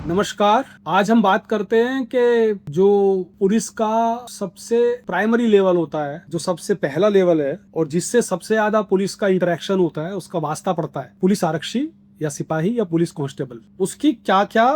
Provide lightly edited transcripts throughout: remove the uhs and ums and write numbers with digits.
नमस्कार। आज हम बात करते हैं कि जो पुलिस का सबसे प्राइमरी लेवल होता है, जो सबसे पहला लेवल है और जिससे सबसे ज्यादा पुलिस का इंटरेक्शन होता है, उसका वास्ता पड़ता है, पुलिस आरक्षी या सिपाही या पुलिस कांस्टेबल। उसकी क्या क्या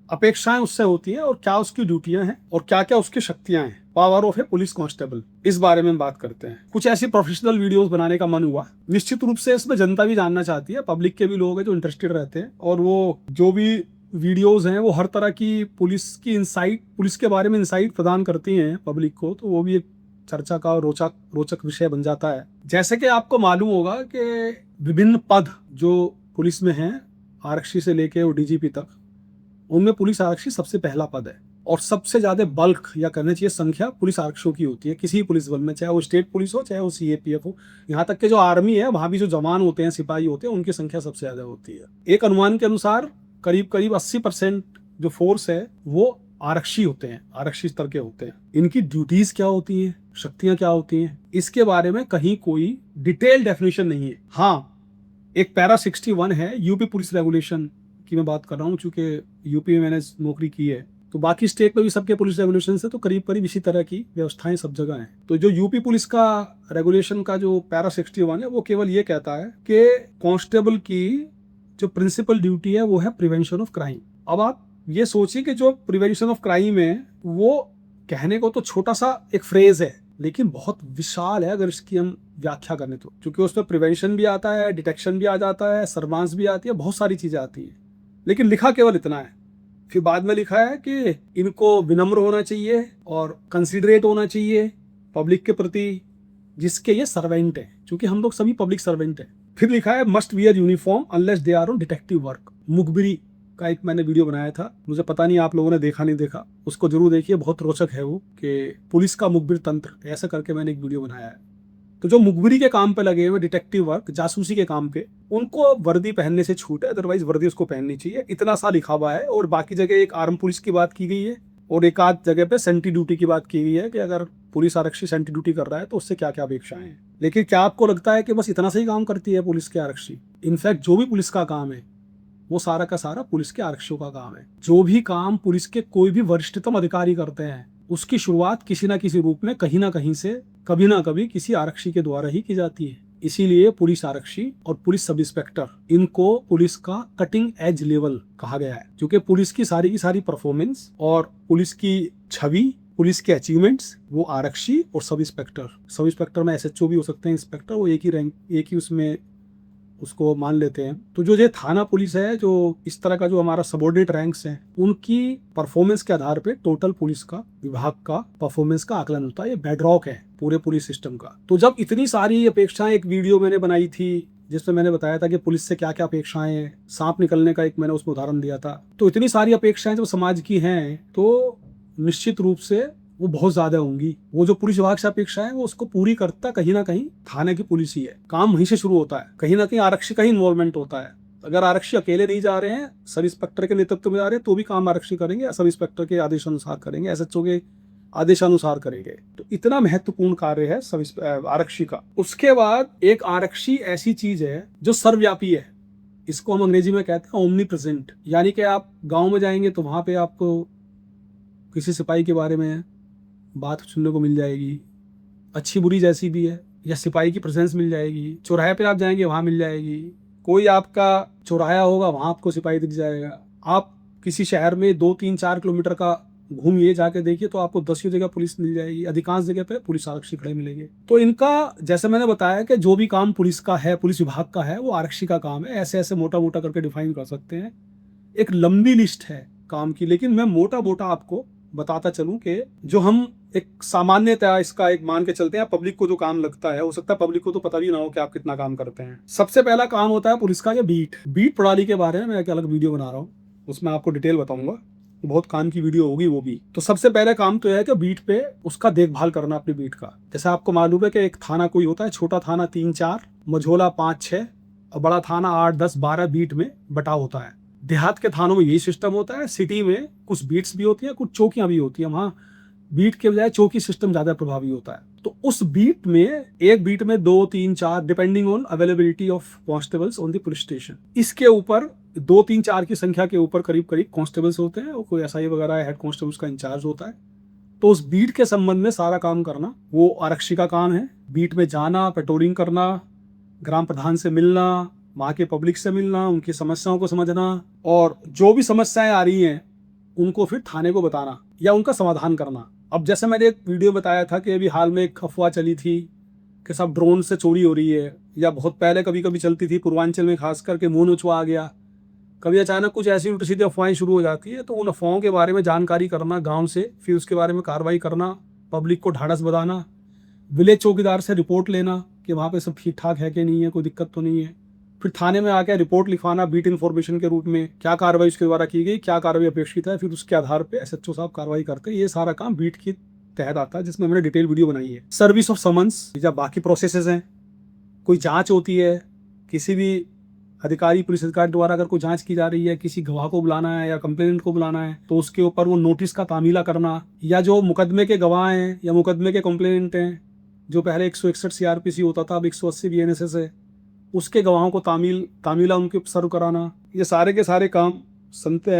अपेक्षाएं उससे होती हैं और क्या उसकी ड्यूटियां हैं और क्या क्या उसकी शक्तियां हैं। Power of A police constable, इस बारे में बात करते हैं। कुछ ऐसी प्रोफेशनल वीडियोस बनाने का मन हुआ। निश्चित रूप से इसमें जनता भी जानना चाहती है, पब्लिक के भी लोग हैं जो इंटरेस्टेड रहते हैं, और वो जो भी वीडियोस हैं वो हर तरह की पुलिस की इंसाइट, पुलिस के बारे में इंसाइट प्रदान करती हैं पब्लिक को, तो वो भी एक चर्चा का रोचक रोचक विषय बन जाता है। जैसे कि आपको मालूम होगा कि विभिन्न पद जो पुलिस में हैं, आरक्षी से लेके और डीजीपी तक, उनमें पुलिस आरक्षी सबसे पहला पद है और सबसे ज्यादा बल्क या कहना चाहिए संख्या पुलिस आरक्षियों की होती है किसी पुलिस बल में, चाहे वो स्टेट पुलिस हो चाहे वो सीएपीएफ हो। यहाँ तक के जो आर्मी है वहां भी जो जवान होते हैं, सिपाही होते हैं, उनकी संख्या सबसे ज्यादा होती है। एक अनुमान के अनुसार करीब करीब 80% जो फोर्स है वो आरक्षी होते हैं, आरक्षी स्तर के होते हैं। इनकी ड्यूटीज क्या होती हैं, शक्तियां क्या होती हैं, इसके बारे में कहीं कोई डिटेल डेफिनेशन नहीं है। हाँ, एक पैरा 61 है यूपी पुलिस रेगुलेशन की मैं बात कर रहा हूँ, चूंकि यूपी में मैंने नौकरी की है, तो बाकी स्टेट में भी सबके पुलिस रेगुलेशन से तो करीब करीब इसी तरह की व्यवस्थाएं सब जगह हैं। तो जो यूपी पुलिस का रेगुलेशन का जो पैरा 61 है वो केवल ये कहता है कि कांस्टेबल की जो प्रिंसिपल ड्यूटी है वो है प्रिवेंशन ऑफ क्राइम। अब आप ये सोचिए कि जो प्रिवेंशन ऑफ क्राइम है वो कहने को तो छोटा सा एक फ्रेज है, लेकिन बहुत विशाल है अगर इसकी हम व्याख्या करें तो, क्योंकि उसमें प्रिवेंशन भी आता है, डिटेक्शन भी आ जाता है, सर्वांस भी आती है, बहुत सारी चीजें आती हैं। लेकिन लिखा केवल इतना है। फिर बाद में लिखा है कि इनको विनम्र होना चाहिए और कंसिडरेट होना चाहिए पब्लिक के प्रति, जिसके ये सर्वेंट है, क्योंकि हम लोग सभी पब्लिक सर्वेंट हैं। फिर लिखा है must wear uniform unless they are on detective work. मुखबिरी का एक मैंने वीडियो बनाया था, मुझे पता नहीं आप लोगों ने देखा नहीं देखा, उसको जरूर देखिए, बहुत रोचक है वो, कि पुलिस का मुखबिर तंत्र, ऐसा करके मैंने एक वीडियो बनाया है। तो जो मुखबिरी के काम पे लगे हुए, डिटेक्टिव वर्क, जासूसी के काम पे, उनको वर्दी पहनने से छूट है, अदरवाइज वर्दी उसको पहननी चाहिए, इतना सा लिखा हुआ है। और बाकी जगह एक आर्म पुलिस की बात की गई है और एक आध जगह पे सेंट्री ड्यूटी की बात की गई है कि अगर पुलिस आरक्षी सेंट्री ड्यूटी कर रहा है तो उससे क्या क्या अपेक्षाएं हैं। लेकिन क्या आपको लगता है कि बस इतना सा ही काम करती है पुलिस के आरक्षी? इनफैक्ट जो भी पुलिस का काम है वो सारा का सारा पुलिस के आरक्षियों का काम है। जो भी काम पुलिस के कोई भी वरिष्ठतम अधिकारी करते हैं उसकी शुरुआत किसी ना किसी रूप में, कहीं ना कहीं से, कभी ना कभी किसी आरक्षी के द्वारा ही की जाती है। इसीलिए पुलिस आरक्षी और पुलिस सब इंस्पेक्टर, इनको पुलिस का कटिंग एज लेवल कहा गया है, क्योंकि पुलिस की सारी परफॉर्मेंस और पुलिस की छवि, पुलिस के अचीवमेंट्स, वो आरक्षी और सब इंस्पेक्टर में एसएचओ भी हो सकते हैं, इंस्पेक्टर, वो एक ही रैंक, एक ही उसमें उसको मान लेते हैं। तो जो ये थाना पुलिस है, जो इस तरह का जो हमारा सबऑर्डिनेट रैंक्स हैं, उनकी परफॉर्मेंस के आधार पे टोटल पुलिस का विभाग का परफॉर्मेंस का आकलन होता है। ये बेडरॉक है पूरे पुलिस सिस्टम का। तो जब इतनी सारी अपेक्षाएं, एक वीडियो मैंने बनाई थी जिसमें मैंने बताया था कि पुलिस से क्या क्या अपेक्षाएं हैं, सांप निकलने का एक मैंने उसमें उदाहरण दिया था। तो इतनी सारी अपेक्षाएं जब समाज की हैं तो निश्चित रूप से वो बहुत ज्यादा होंगी। वो जो पुलिस विभाग से अपेक्षा है वो उसको पूरी करता कहीं ना कहीं थाने की पुलिस ही है। काम वहीं से शुरू होता है, कहीं ना कहीं आरक्षी का ही इन्वॉल्वमेंट होता है। अगर आरक्षी अकेले नहीं जा रहे हैं, सब इंस्पेक्टर के नेतृत्व में जा रहे हैं, तो भी काम आरक्षी करेंगे, सब इंस्पेक्टर के आदेशानुसार करेंगे, एसएचओ के आदेशानुसार करेंगे। तो इतना महत्वपूर्ण कार्य है सब आरक्षी का। उसके बाद एक आरक्षी ऐसी चीज है जो सर्वव्यापी है। इसको हम अंग्रेजी में कहते हैं ओमनी प्रेजेंट। यानी कि आप गाँव में जाएंगे तो वहां पे आपको किसी सिपाही के बारे में बात सुनने को मिल जाएगी, अच्छी बुरी जैसी भी है, या सिपाही की प्रेजेंस मिल जाएगी। चौराहे पे आप जाएंगे वहां मिल जाएगी, कोई आपका चौराहा होगा वहां आपको सिपाही दिख जाएगा। आप किसी शहर में 2-3-4 किलोमीटर का घूमिए, जाके देखिए तो आपको 10 जगह पुलिस मिल जाएगी, अधिकांश जगह पे पुलिस आरक्षी खड़े मिलेंगे। तो इनका, जैसे मैंने बताया कि जो भी काम पुलिस का है, पुलिस विभाग का है, वो आरक्षी का काम है। ऐसे ऐसे मोटा मोटा करके डिफाइन कर सकते हैं, एक लंबी लिस्ट है काम की, लेकिन मैं मोटा मोटा आपको बताता चलूं कि जो हम एक सामान्यतः इसका एक मान के चलते हैं, पब्लिक को जो काम लगता है, हो सकता है पब्लिक को तो पता भी ना हो कि आप कितना काम करते हैं। सबसे पहला काम होता है पुलिस का ये बीट प्रणाली के बारे में मैं एक अलग वीडियो बना रहा हूँ, उसमें आपको डिटेल बताऊंगा, बहुत काम की वीडियो होगी वो भी। तो सबसे पहले काम तो यह है कि बीट पे उसका देखभाल करना, अपनी बीट का। जैसे आपको मालूम है कि एक थाना कोई होता है, छोटा थाना 3-4, मझोला 5-6 और बड़ा थाना 8-10-12 बीट में बटा होता है। देहात के थानों में यही सिस्टम होता है। सिटी में कुछ बीट्स भी होती है, कुछ चौकियां भी होती है, वहां बीट के बजाय चौकी सिस्टम ज्यादा प्रभावी होता है। तो उस बीट में, एक बीट में 2-3-4 depending on availability of constables on the police station, इसके ऊपर 2 3 4 की संख्या के ऊपर करीब करीब कांस्टेबल्स होते हैं और कोई एसआई वगैरह हेड कांस्टेबल्स का इंचार्ज होता है। तो उस बीट के संबंध में सारा काम करना वो आरक्षी का काम है। बीट में जाना, पेट्रोलिंग करना, ग्राम प्रधान से मिलना, वहाँ के पब्लिक से मिलना, उनकी समस्याओं को समझना और जो भी समस्याएं आ रही हैं उनको फिर थाने को बताना या उनका समाधान करना। अब जैसे मैंने एक वीडियो बताया था कि अभी हाल में एक अफवाह चली थी कि सब ड्रोन से चोरी हो रही है, या बहुत पहले कभी कभी चलती थी पूर्वांचल में, खास करके मोन उचवा आ गया, कभी अचानक कुछ ऐसी उल्टी सीधी अफवाहें शुरू हो जाती है। तो उन अफवाहों के बारे में जानकारी करना गांव से, फिर उसके बारे में कार्रवाई करना, पब्लिक को ढाढ़स बधाना, विलेज चौकीदार से रिपोर्ट लेना कि वहाँ पे सब ठीक ठाक है कि नहीं है, कोई दिक्कत तो नहीं है, फिर थाने में आकर रिपोर्ट लिखवाना बीट इन्फॉर्मेशन के रूप में, क्या कार्रवाई उसके द्वारा की गई, क्या कार्रवाई अपेक्षित है, फिर उसके आधार पर एसएचओ साहब कार्रवाई करते हैं। ये सारा काम बीट की तहत आता है, जिसमें मैंने डिटेल वीडियो बनाई है। सर्विस ऑफ समन्स या बाकी प्रोसेसेस हैं, कोई जांच होती है, किसी भी अधिकारी पुलिस अधिकारी द्वारा अगर कोई जांच की जा रही है, किसी गवाह को बुलाना है या कंप्लेनेंट को बुलाना है, तो उसके ऊपर वो नोटिस का तामीला करना, या जो मुकदमे के गवाह हैं या मुकदमे के कंप्लेनेंट हैं, जो पहले 161 सीआरपीसी होता था अब 180 बीएनएसएस है, उसके गवाहों को तामीला उनके सर्व कराना, ये सारे के सारे काम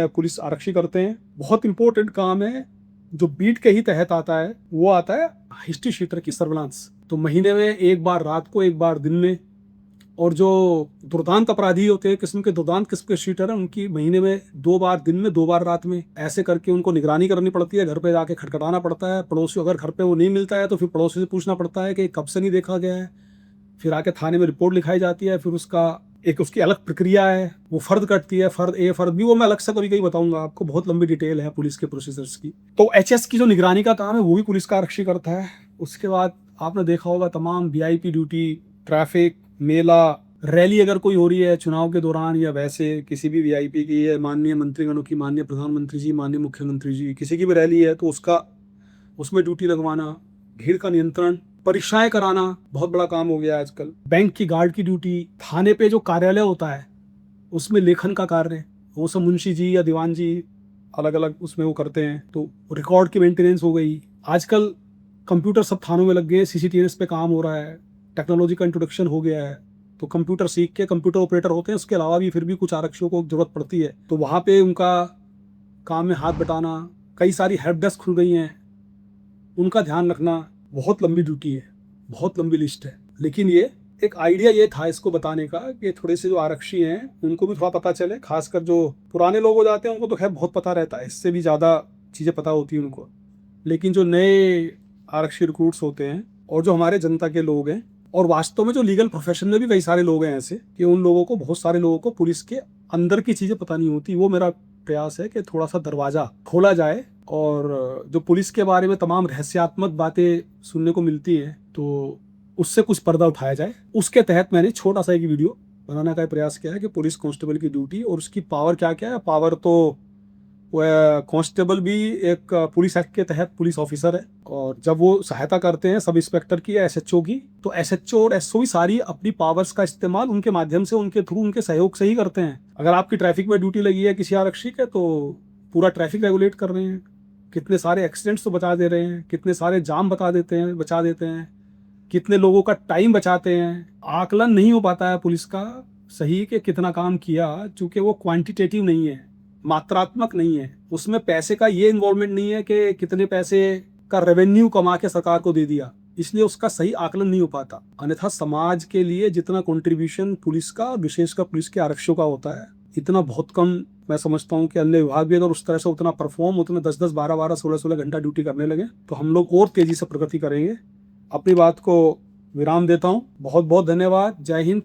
पुलिस आरक्षी करते हैं। बहुत इंपॉर्टेंट काम है जो बीट के ही तहत आता है, वो आता है हिस्ट्री शीटर की सर्विलांस। तो महीने में एक बार रात को, एक बार दिन में, और जो दुर्दांत अपराधी होते हैं, किस्म के शीटर हैं, उनकी महीने में 2 बार दिन में, 2 बार रात में, ऐसे करके उनको निगरानी करनी पड़ती है। घर पे जाके खटखटाना पड़ता है, पड़ोसी अगर घर पे वो नहीं मिलता है तो फिर पड़ोसी से पूछना पड़ता है कि कब से नहीं देखा गया है, फिर आके थाने में रिपोर्ट लिखाई जाती है, फिर उसकी अलग प्रक्रिया है, वो फर्द कटती है, फर्द ए फर्द बी, वो मैं अलग से कभी कहीं बताऊंगा आपको, बहुत लंबी डिटेल है पुलिस के प्रोसीजर्स की। तो एचएस की जो निगरानी का काम है वो भी पुलिस का आरक्षी करता है। उसके बाद आपने देखा होगा तमाम वीआईपी ड्यूटी, ट्रैफिक, मेला, रैली अगर कोई हो रही है चुनाव के दौरान या वैसे किसी भी वीआईपी की है, माननीय मंत्रीगणों की, माननीय प्रधानमंत्री जी, माननीय मुख्यमंत्री जी, किसी की भी रैली है तो उसमें ड्यूटी लगवाना, भीड़ का नियंत्रण, परीक्षाएं कराना बहुत बड़ा काम हो गया है आजकल, बैंक की गार्ड की ड्यूटी, थाने पे जो कार्यालय होता है उसमें लेखन का कार्य, वो सब मुंशी जी या दीवान जी अलग अलग उसमें वो करते हैं। तो रिकॉर्ड की मेंटेनेंस हो गई। आजकल कंप्यूटर सब थानों में लग गए, सीसीटीएनएस पे काम हो रहा है, टेक्नोलॉजी का इंट्रोडक्शन हो गया है, तो कंप्यूटर सीख के कंप्यूटर ऑपरेटर होते हैं। उसके अलावा भी फिर भी कुछ आरक्षियों को जरूरत पड़ती है, तो वहाँ पे उनका काम में हाथ बटाना, कई सारी हेल्प डेस्क खुल गई हैं, उनका ध्यान रखना, बहुत लंबी ड्यूटी है, बहुत लंबी लिस्ट है। लेकिन ये एक आइडिया ये था इसको बताने का कि थोड़े से जो आरक्षी हैं उनको भी थोड़ा पता चले, खासकर जो पुराने लोग हो जाते हैं उनको तो खैर बहुत पता रहता है, इससे भी ज़्यादा चीज़ें पता होती हैं उनको, लेकिन जो नए आरक्षी रिक्रूट्स होते हैं और जो हमारे जनता के लोग हैं, और वास्तव में जो लीगल प्रोफेशन में भी कई सारे लोग हैं ऐसे कि उन लोगों को, बहुत सारे लोगों को पुलिस के अंदर की चीज़ें पता नहीं होती। वो मेरा प्रयास है कि थोड़ा सा दरवाज़ा खोला जाए और जो पुलिस के बारे में तमाम रहस्यात्मक बातें सुनने को मिलती हैं तो उससे कुछ पर्दा उठाया जाए। उसके तहत मैंने छोटा सा एक वीडियो बनाने का प्रयास किया है कि पुलिस कांस्टेबल की ड्यूटी और उसकी पावर क्या क्या है। पावर तो वह कांस्टेबल भी एक पुलिस एक्ट के तहत पुलिस ऑफिसर है, और जब वो सहायता करते हैं सब इंस्पेक्टर की या एसएचओ की, तो एसएचओ और एसओ भी सारी अपनी पावर्स का इस्तेमाल उनके माध्यम से, उनके थ्रू, उनके सहयोग से ही करते हैं। अगर आपकी ट्रैफिक में ड्यूटी लगी है किसी आरक्षी के, तो पूरा ट्रैफिक रेगुलेट कर रहे हैं, कितने सारे एक्सीडेंट्स तो बचा दे रहे हैं, कितने सारे जाम बचा देते हैं, कितने लोगों का टाइम बचाते हैं। आकलन नहीं हो पाता है पुलिस का सही कि कितना काम किया, चूंकि वो क्वांटिटेटिव नहीं है, मात्रात्मक नहीं है, उसमें पैसे का ये इन्वॉल्वमेंट नहीं है कि कितने पैसे का रेवेन्यू कमा के सरकार को दे दिया, इसलिए उसका सही आकलन नहीं हो पाता। अन्यथा समाज के लिए जितना कंट्रीब्यूशन पुलिस का, विशेषकर पुलिस के आरक्षियों का होता है, इतना बहुत कम मैं समझता हूँ कि अन्य विभाग भी अगर उस तरह से उतना परफॉर्म, उतना 10-10, 12-12, 16-16 घंटा ड्यूटी करने लगे तो हम लोग और तेजी से प्रगति करेंगे। अपनी बात को विराम देता हूँ। बहुत बहुत धन्यवाद। जय हिंद।